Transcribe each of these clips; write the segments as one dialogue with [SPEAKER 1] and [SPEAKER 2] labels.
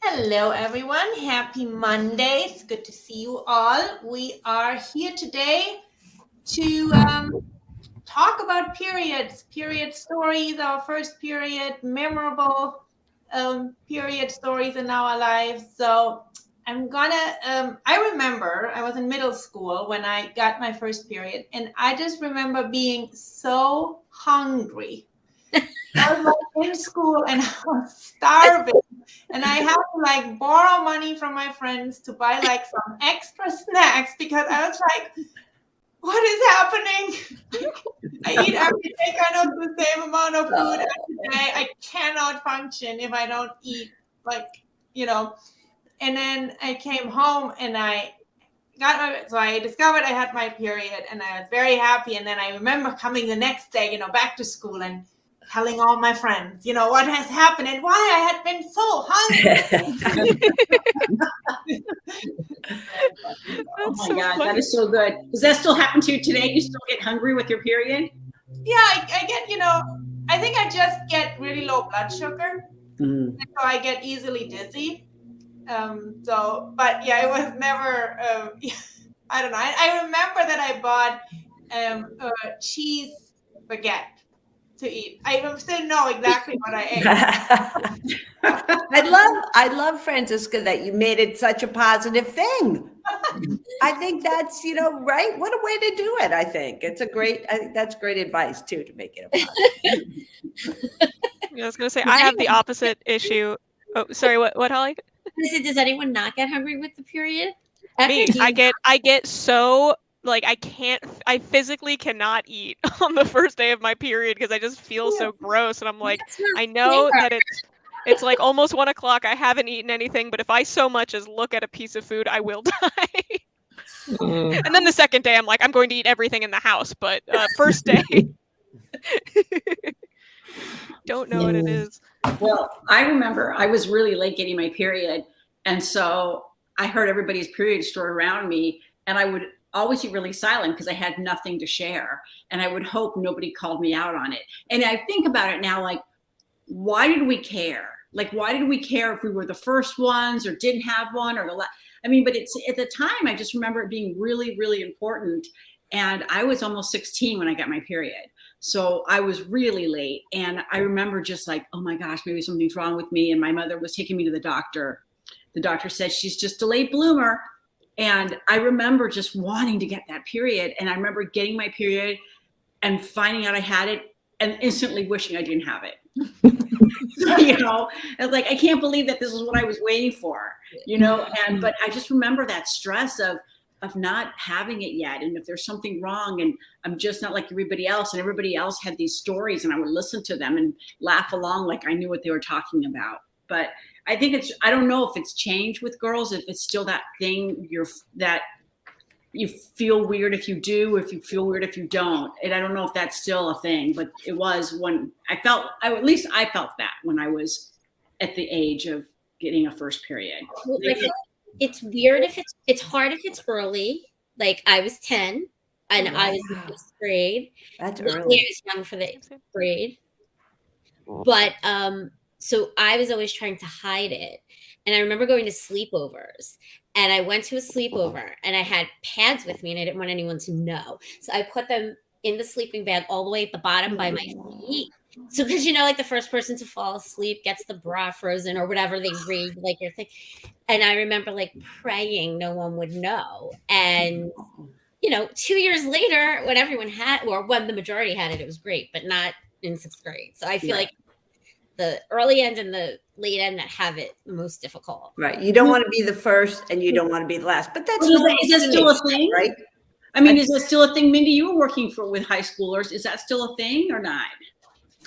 [SPEAKER 1] Hello, everyone. Happy Monday. It's good to see you all. We are here today to talk about period stories, our first period, memorable period stories in our lives. So I remember I was in middle school when I got my first period, and I just remember being so hungry. I was like in school and I was starving, and I had to like borrow money from my friends to buy like some extra snacks because I was like, what is happening? I eat every day kind of the same amount of food every day. I cannot function if I don't eat like, you know. And then I came home and so I discovered I had my period and I was very happy. And then I remember coming the next day, back to school and telling all my friends, what has happened and why I had been so hungry.
[SPEAKER 2] Oh my God, that is so good. Does that still happen to you today? You still get hungry with your period?
[SPEAKER 1] Yeah, I get, I think I just get really low blood sugar. And so I get easily dizzy. But yeah, it was never, I don't know. I remember that I bought a cheese baguette to eat. I still know exactly what I ate.
[SPEAKER 3] I love Francisca that you made it such a positive thing. I think that's, right. What a way to do it. I think that's great advice too, to make it a positive.
[SPEAKER 4] I was going to say, I have the opposite issue. Oh, sorry. What, Holly?
[SPEAKER 5] Does anyone not get hungry with the period?
[SPEAKER 4] Me, I get so like I physically cannot eat on the first day of my period because I just feel so gross, and I'm like, I know that it's like almost 1 o'clock. I haven't eaten anything, but if I so much as look at a piece of food, I will die. And then the second day, I'm like, I'm going to eat everything in the house, but first day, don't know what it is.
[SPEAKER 2] Well, I remember I was really late getting my period, and so I heard everybody's period story around me, and I would always be really silent because I had nothing to share, and I would hope nobody called me out on it. And I think about it now, like, why did we care? Like, why did we care if we were the first ones or didn't have one or the last? I mean, but it's at the time, I just remember it being really, really important. And I was almost 16 when I got my period. So I was really late. And I remember just like, oh my gosh, maybe something's wrong with me. And my mother was taking me to the doctor. The doctor said, she's just a late bloomer. And I remember just wanting to get that period. And I remember getting my period and finding out I had it and instantly wishing I didn't have it. I was like, I can't believe that this is what I was waiting for, but I just remember that stress of not having it yet. And if there's something wrong and I'm just not like everybody else, and everybody else had these stories, and I would listen to them and laugh along like I knew what they were talking about. But I think I don't know if it's changed with girls, if it's still that thing that you feel weird if you do, if you feel weird if you don't. And I don't know if that's still a thing, but it was when at least I felt that when I was at the age of getting a first period.
[SPEAKER 5] It's weird it's hard if it's early. Like I was 10 and I was in 5th grade.
[SPEAKER 3] That's
[SPEAKER 5] early. I was young for the 8th grade. But so I was always trying to hide it. And I remember going to sleepovers, and I went to a sleepover and I had pads with me and I didn't want anyone to know. So I put them in the sleeping bag all the way at the bottom by my feet. So because like the first person to fall asleep gets the bra frozen or whatever they read, like your thing. And I remember like praying no one would know. And 2 years later, when everyone had, or when the majority had it, it was great, but not in 6th grade. So I feel like the early end and the late end that have it the most difficult.
[SPEAKER 3] Right. You don't want to be the first and you don't want to be the last, but that's
[SPEAKER 2] is that still a thing?
[SPEAKER 3] Right.
[SPEAKER 2] I mean, is that still a thing? Mindy, you were working with high schoolers. Is that still a thing or not?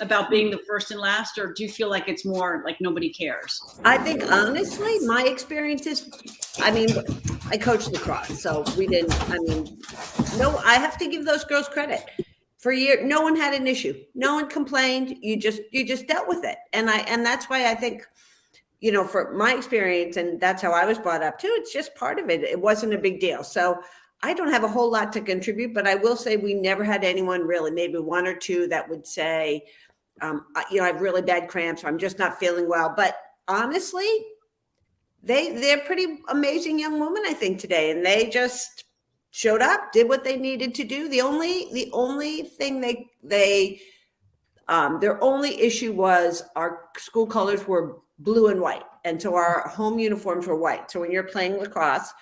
[SPEAKER 2] About being the first and last, or do you feel like it's more like nobody cares?
[SPEAKER 3] I think honestly, my experience is, I coached lacrosse, so I have to give those girls credit. For years, no one had an issue. No one complained. You just dealt with it. And that's why I think, for my experience, and that's how I was brought up too, it's just part of it. It wasn't a big deal. So I don't have a whole lot to contribute, but I will say we never had anyone really, maybe one or two that would say, I have really bad cramps, or I'm just not feeling well. But honestly, they're pretty amazing young women, I think, today, and they just showed up, did what they needed to do. The only thing their only issue was our school colors were blue and white, and so our home uniforms were white. So when you're playing lacrosse,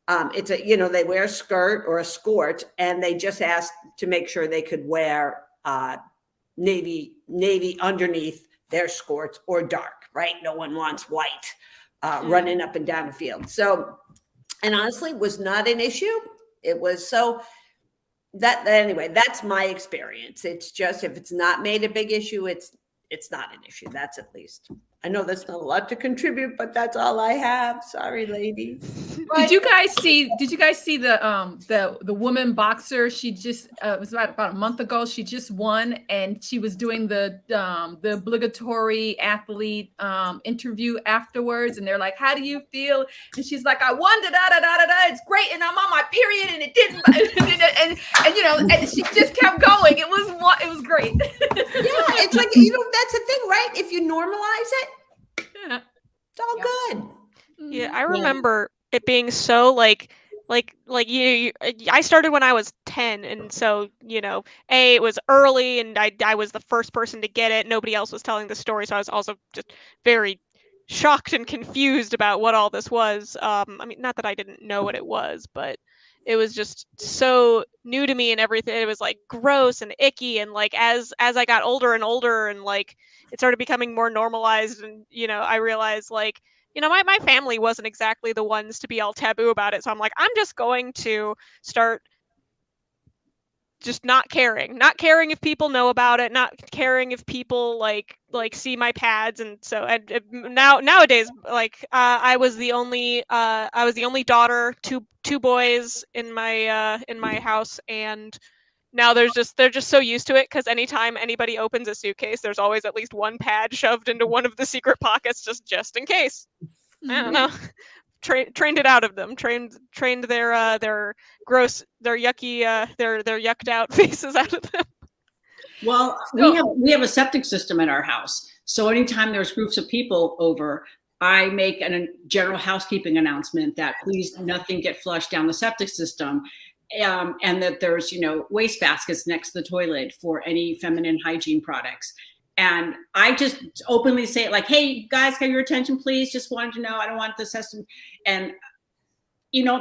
[SPEAKER 3] it's they wear a skirt or a skirt, and they just asked to make sure they could wear navy underneath their skirts or dark, right? No one wants white running up and down the field. So, and honestly, it was not an issue. It was so that anyway, that's my experience. It's just, if it's not made a big issue, it's not an issue. That's at least. I know that's not a lot to contribute, but that's all I have. Sorry, ladies.
[SPEAKER 6] Did you guys see the woman boxer? She just it was about a month ago. She just won, and she was doing the obligatory athlete interview afterwards, and they're like, "How do you feel?" And she's like, "I won, da da da da da. It's great, and I'm on my period, and it didn't." and she just kept going. It was great.
[SPEAKER 3] Yeah, it's like, that's the thing, right? If you normalize it, it's all good.
[SPEAKER 4] Yeah, I remember it being so like you I started when I was 10, and so it was early, and I was the first person to get it. Nobody else was telling the story, so I was also just very shocked and confused about what all this was. I mean, not that I didn't know what it was, but it was just so new to me, and everything. It was like gross and icky, and like as I got older and older, and like it started becoming more normalized, and I realized like my family wasn't exactly the ones to be all taboo about it. So I'm like, I'm just going to start just not caring if people know about it, not caring if people like see my pads. And so nowadays, like I was the only daughter, two boys in my house, and now they're just so used to it, because anytime anybody opens a suitcase, there's always at least one pad shoved into one of the secret pockets, just in case. I don't know. Trained it out of them. Trained their gross, their yucky, their yucked out faces out of them.
[SPEAKER 2] Well, we have a septic system in our house, so anytime there's groups of people over, I make a general housekeeping announcement that please nothing get flushed down the septic system. And that there's, waste baskets next to the toilet for any feminine hygiene products. And I just openly say it, like, hey, guys, have your attention, please. Just wanted to know, I don't want the system. And,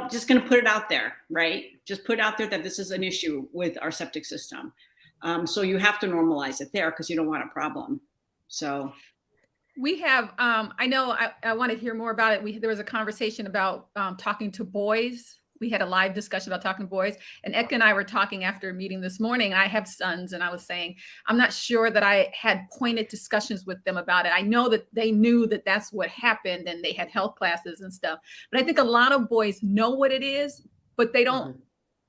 [SPEAKER 2] just going to put it out there, right? Just put out there that this is an issue with our septic system. So you have to normalize it there, because you don't want a problem. So
[SPEAKER 6] we have, I know I want to hear more about it. There was a conversation about talking to boys. We had a live discussion about talking to boys, and Eka and I were talking after a meeting this morning. I have sons, and I was saying, I'm not sure that I had pointed discussions with them about it. I know that they knew that that's what happened, and they had health classes and stuff. But I think a lot of boys know what it is, but they don't,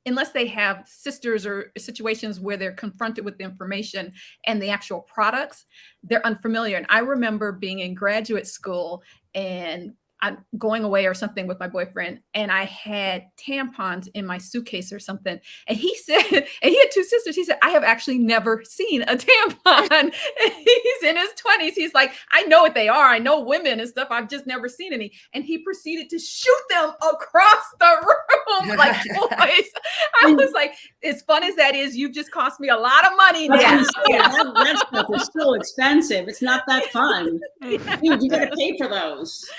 [SPEAKER 6] unless they have sisters or situations where they're confronted with the information and the actual products, they're unfamiliar. And I remember being in graduate school, and I'm going away or something with my boyfriend, and I had tampons in my suitcase or something. And he said, and he had two sisters. He said, I have actually never seen a tampon. He's in his 20s. He's like, I know what they are. I know women and stuff. I've just never seen any. And he proceeded to shoot them across the room like toys. I was like, as fun as that is, you just cost me a lot of money now.
[SPEAKER 2] That stuff is so expensive. It's not that fun. Dude, you got to pay for those.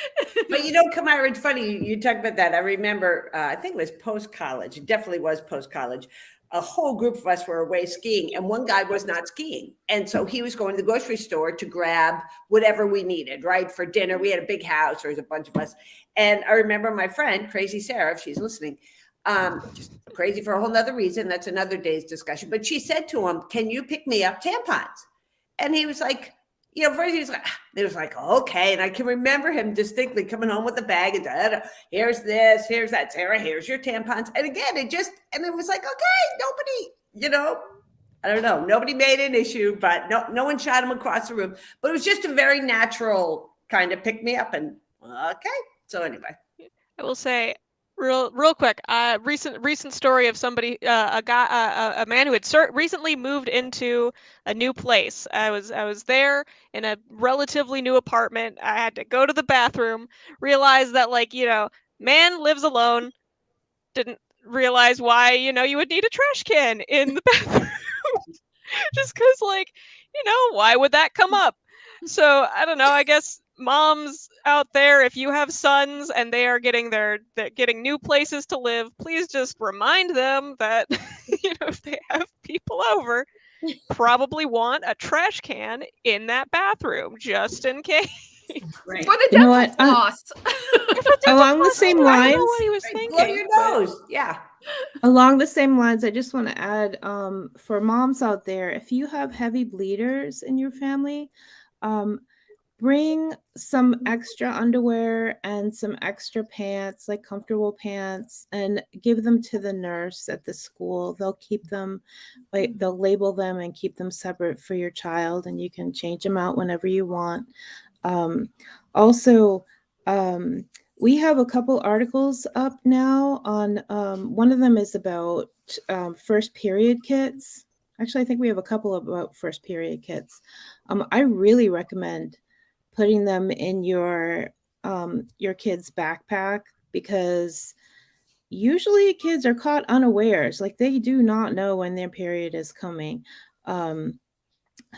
[SPEAKER 3] But Kamara, it's funny you talk about that. I remember, I think it was post-college. It definitely was post-college. A whole group of us were away skiing, and one guy was not skiing. And so he was going to the grocery store to grab whatever we needed, right? For dinner. We had a big house. There was a bunch of us. And I remember my friend, Crazy Sarah, if she's listening, just crazy for a whole nother reason. That's another day's discussion. But she said to him, can you pick me up tampons? And he was like, first he was like, okay. And I can remember him distinctly coming home with a bag and here's this, here's that, Sarah, here's your tampons. And again, it was like, okay, nobody, I don't know. Nobody made an issue, but no one shot him across the room. But it was just a very natural kind of pick me up. And okay. So anyway.
[SPEAKER 4] I will say, Real quick. Recent story of somebody, a man who had recently moved into a new place. I was there in a relatively new apartment. I had to go to the bathroom, realize that, like, man lives alone. Didn't realize why, you would need a trash can in the bathroom. Just because, like, why would that come up? So I don't know. I guess moms out there, if you have sons and they are getting they're getting new places to live, please just remind them that if they have people over, probably want a trash can in that bathroom just in case.
[SPEAKER 2] Right.
[SPEAKER 6] For the
[SPEAKER 7] You know
[SPEAKER 6] dental
[SPEAKER 7] what?
[SPEAKER 6] floss.
[SPEAKER 7] Along the same
[SPEAKER 4] I don't
[SPEAKER 7] lines,
[SPEAKER 4] know what he was
[SPEAKER 3] Blow
[SPEAKER 4] thinking.
[SPEAKER 3] your
[SPEAKER 4] but-
[SPEAKER 3] nose. Yeah.
[SPEAKER 7] along the same lines, I just want to add, for moms out there, if you have heavy bleeders in your family, bring some extra underwear and some extra pants, like comfortable pants, and give them to the nurse at the school. They'll keep them, like they'll label them and keep them separate for your child, and you can change them out whenever you want. Also, we have a couple articles up now on, one of them is about first period kits. Actually, I think we have a couple about first period kits. I really recommend putting them in your kid's backpack, because usually kids are caught unawares. Like, they do not know when their period is coming.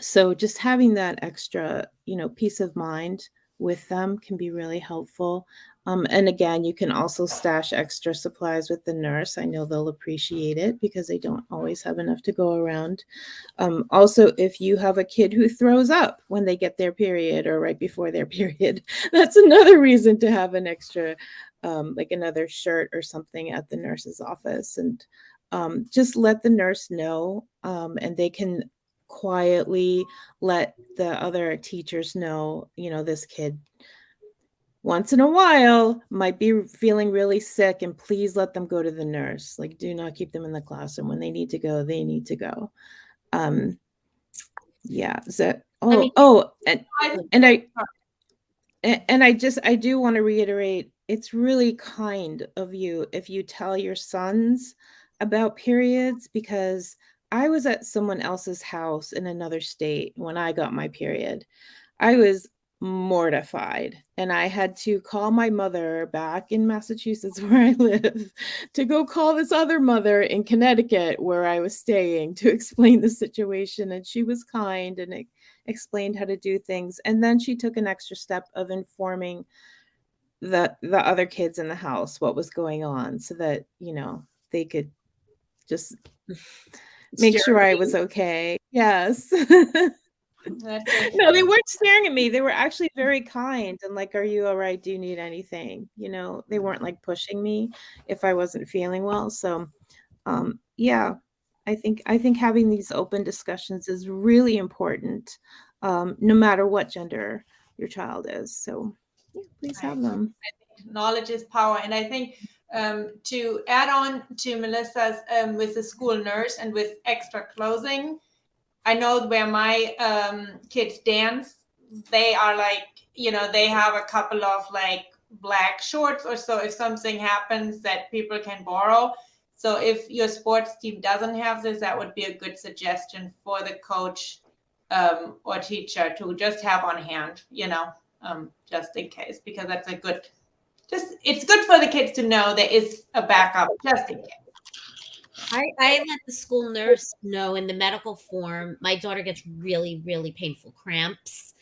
[SPEAKER 7] So just having that extra, peace of mind with them can be really helpful. And again, you can also stash extra supplies with the nurse. I know they'll appreciate it because they don't always have enough to go around. Also, if you have a kid who throws up when they get their period or right before their period, that's another reason to have an extra, like another shirt or something at the nurse's office. And just let the nurse know, and they can quietly let the other teachers know, this kid once in a while might be feeling really sick, and please let them go to the nurse. Like, do not keep them in the classroom. When they need to go, they need to go. Yeah. Is that, and I do want to reiterate, it's really kind of you if you tell your sons about periods, because I was at someone else's house in another state when I got my period. I was mortified, and I had to call my mother back in Massachusetts, where I live, to go call this other mother in Connecticut where I was staying to explain the situation. And she was kind and explained how to do things. And then she took an extra step of informing the other kids in the house what was going on, so that, they could just make sure I was okay. Yes. No, they weren't staring at me. They were actually very kind and like, "Are you all right? Do you need anything?" They weren't like pushing me if I wasn't feeling well. So, yeah, I think having these open discussions is really important, no matter what gender your child is. So, yeah, please have them.
[SPEAKER 1] Knowledge is power. And I think to add on to Melissa's with the school nurse and with extra clothing, I know where my kids dance, they are like, they have a couple of like black shorts or so if something happens that people can borrow. So if your sports team doesn't have this, that would be a good suggestion for the coach or teacher to just have on hand, just in case, because that's it's good for the kids to know there is a backup just in case.
[SPEAKER 5] I let the school nurse know in the medical form my daughter gets really, really painful cramps,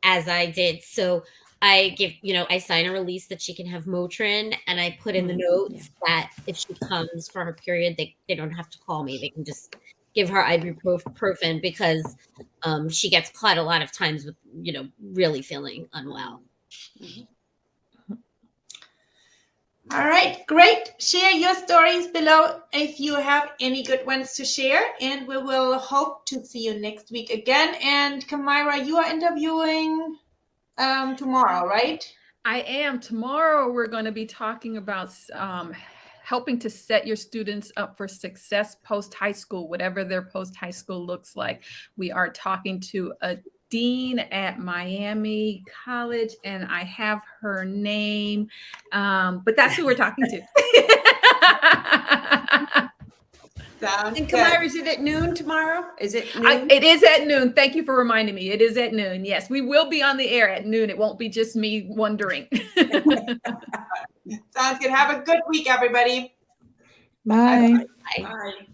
[SPEAKER 5] as I did. So I give, I sign a release that she can have Motrin, and I put in the notes that if she comes for her period, they don't have to call me. They can just give her ibuprofen, because she gets caught a lot of times with, really feeling unwell.
[SPEAKER 1] All right, great. Share your stories below if you have any good ones to share, and we will hope to see you next week again. And Kamira, you are interviewing tomorrow, right?
[SPEAKER 6] I am. Tomorrow, we're going to be talking about helping to set your students up for success post-high school, whatever their post-high school looks like. We are talking to a dean at Miami College, and I have her name, but that's who we're talking to.
[SPEAKER 1] Sounds
[SPEAKER 3] And
[SPEAKER 1] good.
[SPEAKER 3] Kamira, is it at noon tomorrow? Is it noon?
[SPEAKER 6] It is at noon. Thank you for reminding me. It is at noon. Yes, we will be on the air at noon. It won't be just me wondering.
[SPEAKER 1] Sounds good. Have a good week, everybody.
[SPEAKER 7] Bye.
[SPEAKER 2] Bye.